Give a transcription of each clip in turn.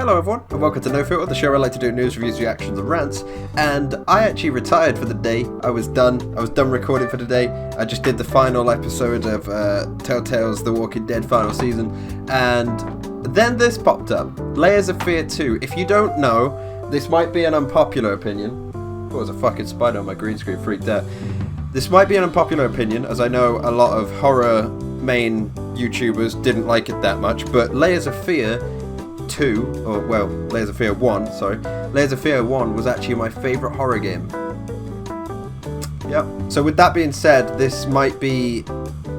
Hello everyone, and welcome to No Filter, the show where I like to do news, reviews, reactions, and rants. And I actually retired for the day. I was done recording for the day. I just did the final episode of Telltale's The Walking Dead final season, and then this popped up. Layers of Fear 2. If you don't know, this might be an unpopular opinion. Oh, there's a fucking spider on my green screen, freaked out. This might be an unpopular opinion, as I know a lot of horror main YouTubers didn't like it that much, but Layers of Fear 2, or well, Layers of Fear 1, sorry. Layers of Fear 1 was actually my favourite horror game. Yep. So with that being said, this might be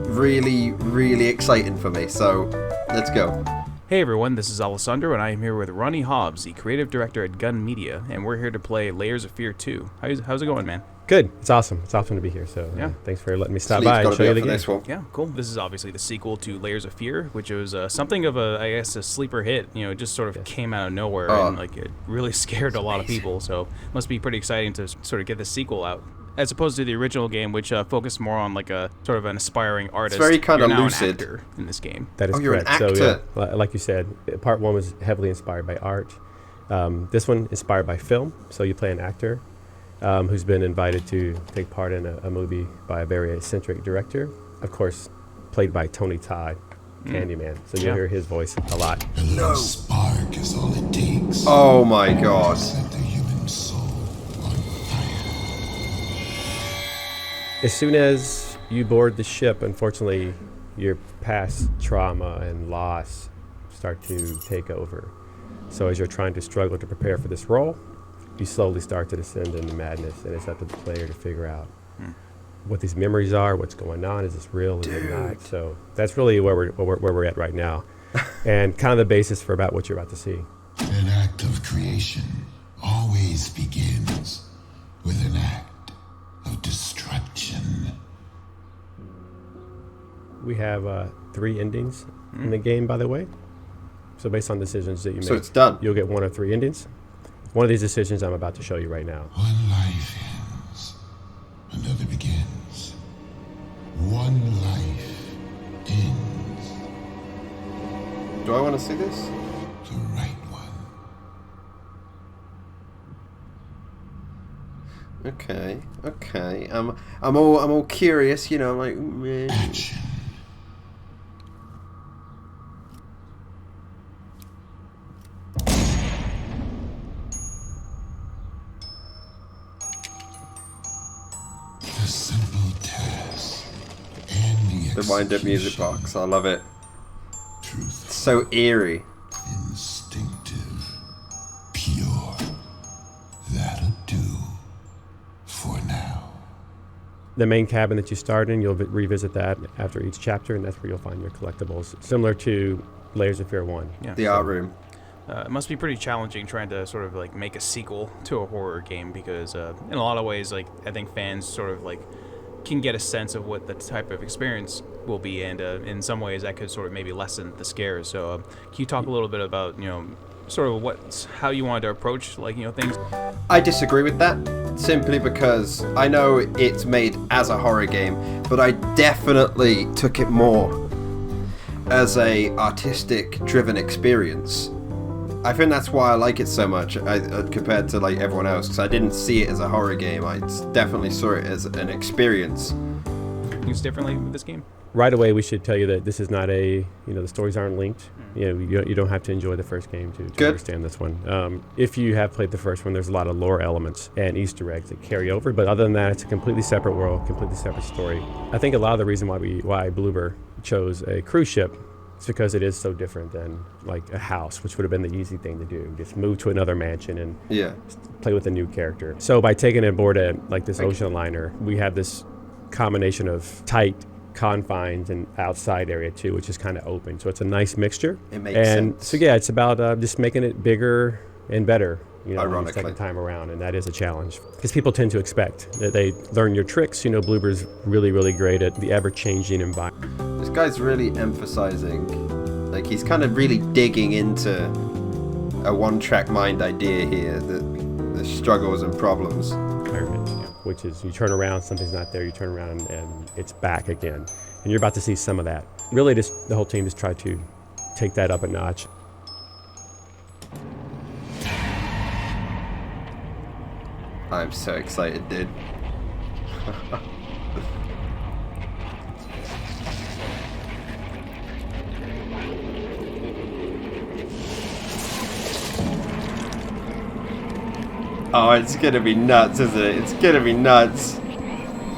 really, really exciting for me, so let's go. Hey everyone, this is Alessandro, and I am here with Ronnie Hobbs, the creative director at Gun Media, and we're here to play Layers of Fear 2. How's it going, man? Good. It's awesome. It's awesome to be here. So yeah, thanks for letting me stop by and show you the game. Yeah, cool. This is obviously the sequel to Layers of Fear, which was something of a, I guess, a sleeper hit. You know, it just sort of came out of nowhere and like it really scared a lot of people. So it must be pretty exciting to sort of get the sequel out, as opposed to the original game, which focused more on like a sort of an aspiring artist. It's very kind of lucid. lucid An actor in this game. That is you're correct. an actor. So yeah, like you said, part one was heavily inspired by art. This one inspired by film. So you play an actor who's been invited to take part in a movie by a very eccentric director, of course, played by Tony Todd, Candyman. So you'll hear his voice a lot. A little spark is all it takes. Oh my god. Set the human soul on fire. As soon as you board the ship, unfortunately, your past trauma and loss start to take over. So as you're trying to struggle to prepare for this role, you slowly start to descend into madness, and it's up to the player to figure out what these memories are, what's going on, is this real, is it not? So that's really where we're at right now, and kind of the basis for about what you're about to see. An act of creation always begins with an act of destruction. We have 3 endings in the game, by the way. So based on decisions that you make, So it's done. You'll get 1 of 3 endings. One of these decisions I'm about to show you right now. One life ends, another begins. One life ends. Do I want to see this? The right one. Okay. I'm all curious, you know, I'm like, meh. Action. The simple task and the The wind-up music box, I love it. Truth, It's so eerie. instinctive, pure. That'll do for now. The main cabin that you start in, you'll revisit that after each chapter, and that's where you'll find your collectibles, similar to Layers of Fear 1. Yeah. The art room. It must be pretty challenging trying to sort of like make a sequel to a horror game because in a lot of ways, like I think fans sort of like can get a sense of what the type of experience will be, and in some ways that could sort of maybe lessen the scares. So can you talk a little bit about, you know, sort of how you wanted to approach, like, you know, things? I disagree with that, simply because I know it's made as a horror game, but I definitely took it more as a artistic driven experience. I think that's why I like it so much compared to like everyone else, because I didn't see it as a horror game. I definitely saw it as an experience. Things differently with this game? Right away, we should tell you that this is not the stories aren't linked. You know, you don't have to enjoy the first game to understand this one. If you have played the first one, there's a lot of lore elements and Easter eggs that carry over, but other than that, it's a completely separate world, completely separate story. I think a lot of the reason why Bloober chose a cruise ship is because it is so different than like a house, which would have been the easy thing to do. Just move to another mansion and play with a new character. So by taking it aboard this ocean liner, we have this combination of tight confines and outside area too, which is kind of open. So it's a nice mixture. It makes sense. So yeah, it's about just making it bigger and better, you know, the Ironically. second time around, and that is a challenge because people tend to expect that they learn your tricks. You know, Bloober's really, really great at the ever-changing environment. This guy's really emphasizing, like he's kind of really digging into a one-track mind idea here, the struggles and problems. Which is you turn around, something's not there, you turn around and it's back again. And you're about to see some of that. Really, the whole team just tried to take that up a notch. I'm so excited, dude. Oh, it's gonna be nuts, isn't it? It's gonna be nuts.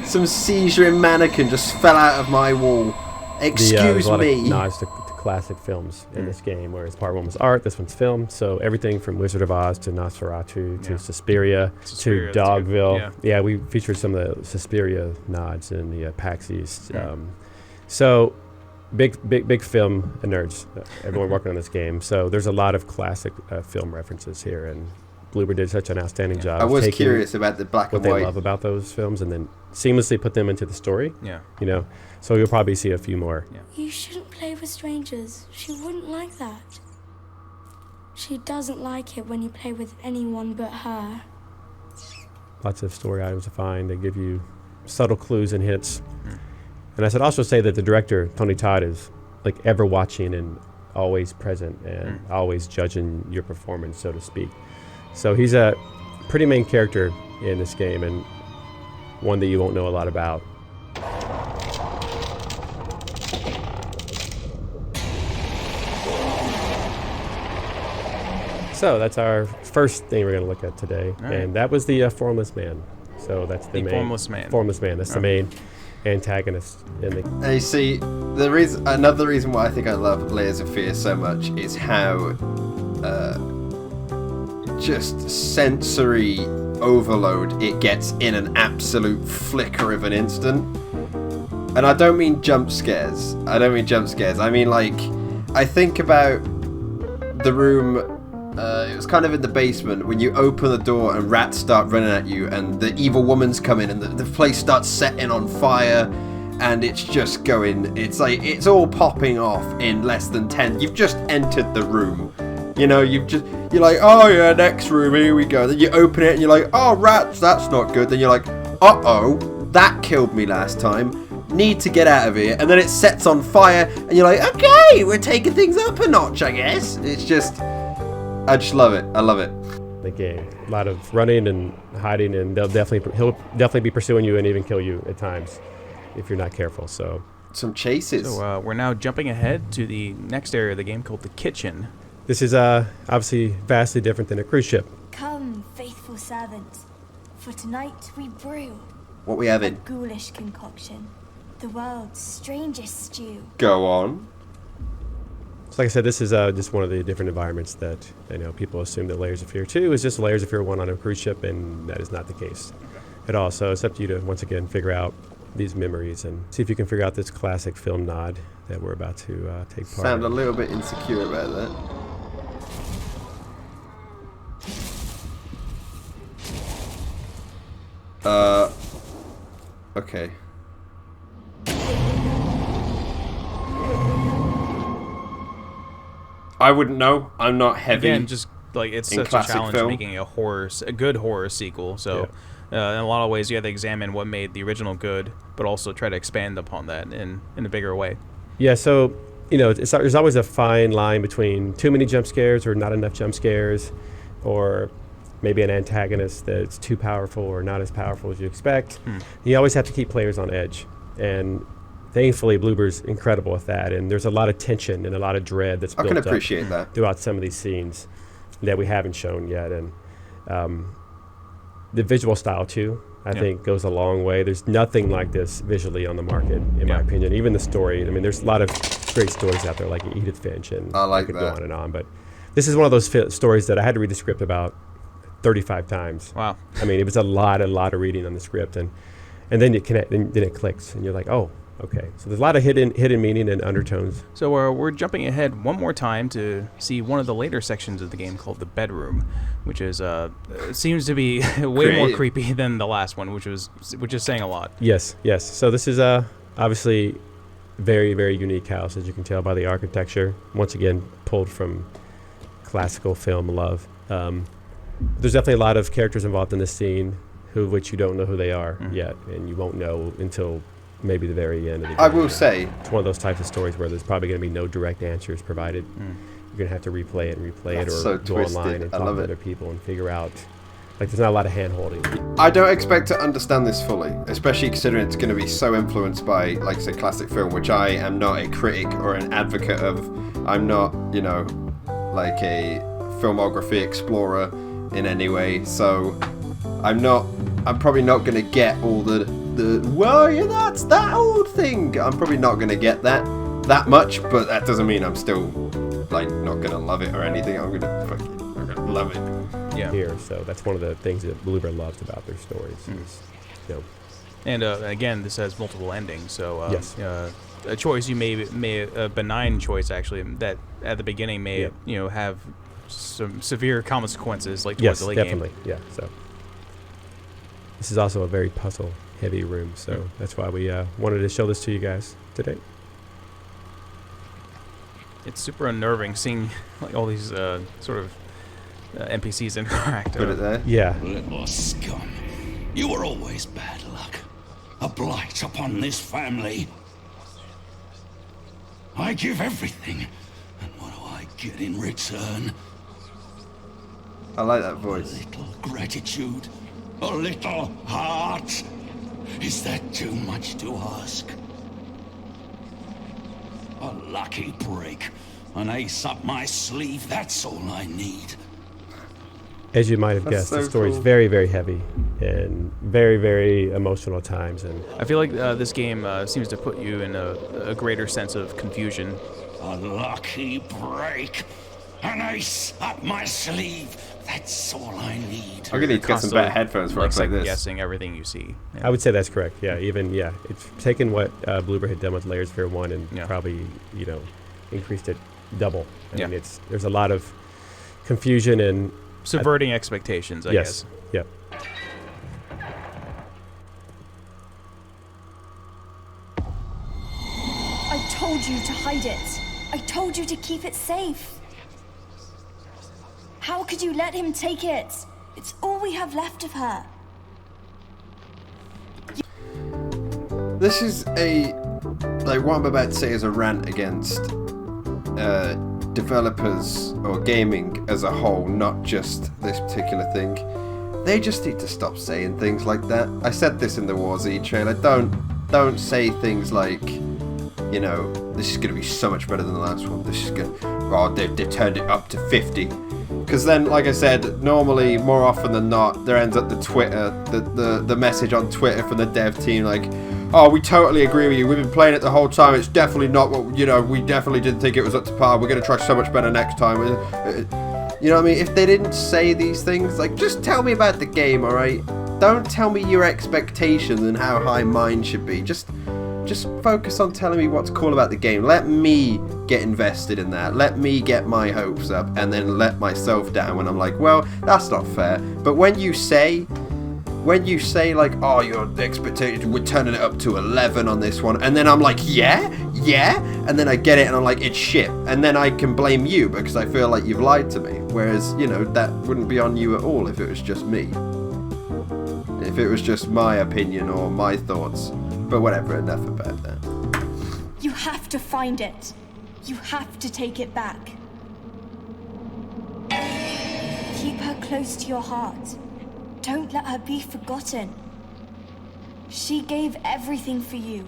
Some seizuring mannequin just fell out of my wall. Excuse there's a lot me. of nods to classic films in this game, whereas part 1 was art, this one's film. So everything from Wizard of Oz to Nosferatu to Suspiria to Dogville. Yeah, we featured some of the Suspiria nods in the PAX East. So big film nerds, everyone working on this game. So there's a lot of classic film references here, and Bloober did such an outstanding job. I was curious about the black and white. What they love about those films, and then seamlessly put them into the story. Yeah. You know, so you'll probably see a few more. Yeah. You shouldn't play with strangers. She wouldn't like that. She doesn't like it when you play with anyone but her. Lots of story items to find. They give you subtle clues and hints. And I should also say that the director, Tony Todd, is like ever watching and always present and always judging your performance, so to speak. So he's a pretty main character in this game, and one that you won't know a lot about. So that's our first thing we're going to look at today, and that was the Formless Man. So that's the main Formless Man. Formless Man. That's the main antagonist in the. And you see, another reason why I think I love Layers of Fear so much is how just sensory overload it gets in an absolute flicker of an instant. And I don't mean jump scares. I mean, like, I think about the room. It was kind of in the basement when you open the door and rats start running at you, and the evil woman's coming, and the place starts setting on fire, and it's just going. It's like it's all popping off in less than 10. You've just entered the room. You know, you're like, oh yeah, next room, here we go. Then you open it and you're like, oh rats, that's not good. Then you're like, uh-oh, that killed me last time. Need to get out of here. And then it sets on fire and you're like, okay, we're taking things up a notch, I guess. It's just, I just love it. I love it. The game. A lot of running and hiding, and he'll definitely be pursuing you and even kill you at times if you're not careful. So some chases. So we're now jumping ahead to the next area of the game called the kitchen. This is obviously vastly different than a cruise ship. Come, faithful servants, for tonight we brew What we have a in. ghoulish concoction, the world's strangest stew. Go on. So like I said, this is just one of the different environments that people assume that Layers of Fear 2 is just Layers of Fear 1 on a cruise ship, and that is not the case at all. So it's up to you to, once again, figure out these memories and see if you can figure out this classic film nod that we're about to take part Sound in. a little bit insecure about that. Okay. I wouldn't know. I'm not heavy. Again, just like it's such a challenge making a good horror sequel. So, in a lot of ways, you have to examine what made the original good, but also try to expand upon that in a bigger way. Yeah. So there's always a fine line between too many jump scares or not enough jump scares, or maybe an antagonist that's too powerful or not as powerful as you expect. You always have to keep players on edge, and thankfully Bloober's incredible with that, and there's a lot of tension and a lot of dread that's built up throughout some of these scenes that we haven't shown yet. And the visual style too, I think, goes a long way. There's nothing like this visually on the market, in my opinion. Even the story, I mean, there's a lot of great stories out there like Edith Finch, and I could go on and on, but this is one of those stories that I had to read the script about 35 times. Wow. I mean, it was a lot of reading on the script, and then it clicks, and you're like, oh, okay. So there's a lot of hidden meaning and undertones. So we're jumping ahead one more time to see one of the later sections of the game called the bedroom, which is seems to be way more creepy than the last one, which is saying a lot. Yes. So this is obviously very, very unique house, as you can tell by the architecture. Once again, pulled from classical film love. There's definitely a lot of characters involved in this scene, which you don't know who they are yet, and you won't know until maybe the very end of the game. I will say, it's one of those types of stories where there's probably going to be no direct answers provided. You're going to have to replay it or so go twisted. online and talk to other people and figure out Like, there's not a lot of hand-holding. I don't expect to understand this fully, especially considering it's going to be so influenced by, like, say, classic film, which I am not a critic or an advocate of. I'm not, you know, like a filmography explorer in any way, so I'm probably not going to get all well, yeah, that's that old thing. I'm probably not going to get that much, but that doesn't mean I'm still, like, not going to love it or anything. I'm going to love it. Yeah. Here, so that's one of the things that Bloober loves about their stories. Is, you know, And again, this has multiple endings, so Yes. A choice you may a benign choice actually that at the beginning may Yep. have some severe consequences like towards yes, the late definitely, game. yeah. So this is also a very puzzle-heavy room, so that's why we wanted to show this to you guys today. It's super unnerving seeing like all these sort of NPCs interact. Put it there. Yeah, Little scum. You were always bad luck. A blight upon this family. I give everything. And what do I get in return? I like that A voice. little gratitude. A little heart. Is that too much to ask? A lucky break. An ace up my sleeve. That's all I need. as you might have That's guessed, so the story's cool. very, very heavy and very, very emotional at times. And I feel like this game seems to put you in a greater sense of confusion. A lucky break. An ace up my sleeve. That's all I need. I'm gonna need to get some better headphones for like I play this. guessing everything you see. Yeah. I would say that's correct. Yeah, it's taken what Bloober had done with Layers Fear 1 and Yeah. probably, increased it double. I mean, Yeah. there's a lot of confusion and Subverting expectations, I yes, guess. yep. I told you to hide it. I told you to keep it safe. How could you let him take it? It's all we have left of her. This is what I'm about to say is a rant against developers or gaming as a whole, not just this particular thing. They just need to stop saying things like that. I said this in the War Z trailer. Don't say things like, this is going to be so much better than the last one. This is going to, they've turned it up to 50. Because then, like I said, normally, more often than not, there ends up the message on Twitter from the dev team like, oh, we totally agree with you. We've been playing it the whole time. It's definitely not what, we definitely didn't think it was up to par. We're going to try so much better next time. You know what I mean? If they didn't say these things, like, just tell me about the game, alright? Don't tell me your expectations and how high mine should be. Just focus on telling me what's cool about the game. Let me get invested in that. Let me get my hopes up and then let myself down when I'm like, well, that's not fair. But when you say like, oh, your expectation, we're turning it up to 11 on this one, and then I'm like, yeah, and then I get it and I'm like, it's shit, and then I can blame you because I feel like you've lied to me, whereas, that wouldn't be on you at all if it was just me. If it was just my opinion or my thoughts. But whatever, enough about that. You have to find it. You have to take it back. Keep her close to your heart. Don't let her be forgotten. She gave everything for you.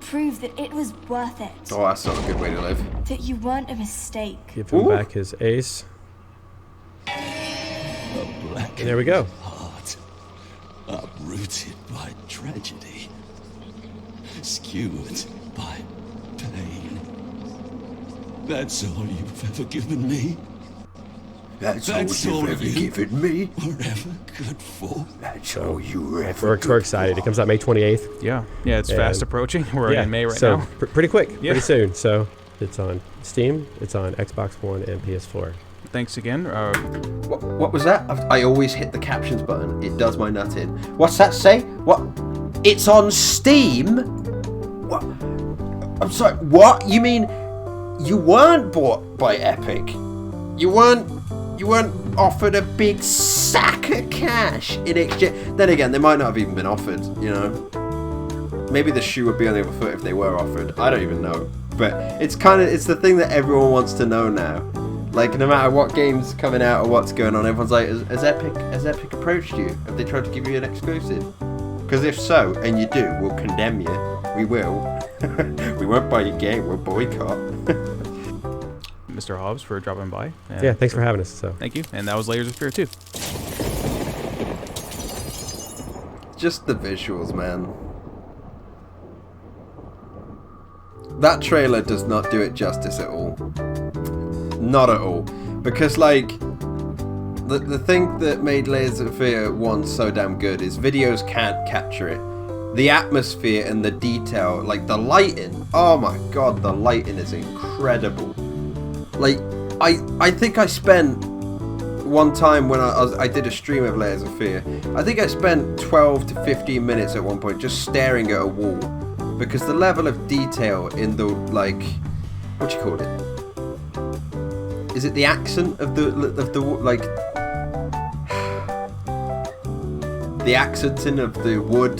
Prove that it was worth it. Oh, that's not a good way to live. That you weren't a mistake. Give him Ooh. back his ace. A black And there we go. heart. Uprooted by tragedy. Skewered by pain. That's all you've ever given me. That's That's all all you've ever you given me. were ever good for. That's all you ever We're excited. It comes out May 28th. Yeah, it's And- fast approaching. We're in May right so now. Pretty quick, Yeah. pretty soon. So it's on Steam, it's on Xbox One and PS4. Thanks again. What was that? I always hit the captions button. It does my nut in. What's that say? What? It's on Steam? What? I'm sorry, what? You mean you weren't bought by Epic? You weren't offered a big sack of cash in exchange? Then again, they might not have even been offered, Maybe the shoe would be on the other foot if they were offered. I don't even know. But it's the thing that everyone wants to know now. Like, no matter what game's coming out or what's going on, everyone's like, has Epic approached you? Have they tried to give you an exclusive? Because if so, and you do, we'll condemn you. We will. We won't buy your game, we'll boycott. Mr. Hobbs for dropping by. Yeah, thanks for having us. So Thank you. And that was Layers of Fear 2. Just the visuals, man. That trailer does not do it justice at all. Not at all. Because, like, the thing that made Layers of Fear 1 so damn good is videos can't capture it. The atmosphere and the detail, like the lighting. Oh my god, the lighting is incredible. Like, I think I spent one time when I did a stream of Layers of Fear, I think I spent 12 to 15 minutes at one point just staring at a wall, because the level of detail in the, like, what do you call it? Is it the accent of the like, the accenting of the wood?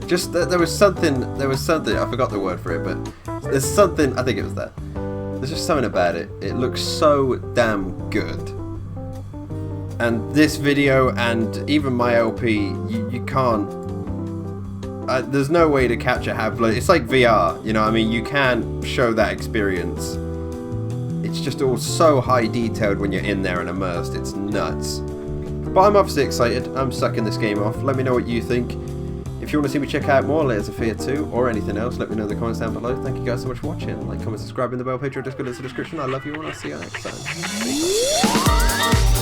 Just there was something. I forgot the word for it, but there's something. I think it was that. There's just something about it. It looks so damn good. And this video and even my LP, you can't. There's no way to capture how blood. It's like VR, you know what I mean? You can show that experience. It's just all so high detailed when you're in there and immersed. It's nuts. But I'm obviously excited. I'm sucking this game off. Let me know what you think. If you want to see me check out more Layers of Fear 2 or anything else, let me know in the comments down below. Thank you guys so much for watching. Like, comment, subscribe in the bell page or Discord in the description. I love you all and I'll see you next time. Peace.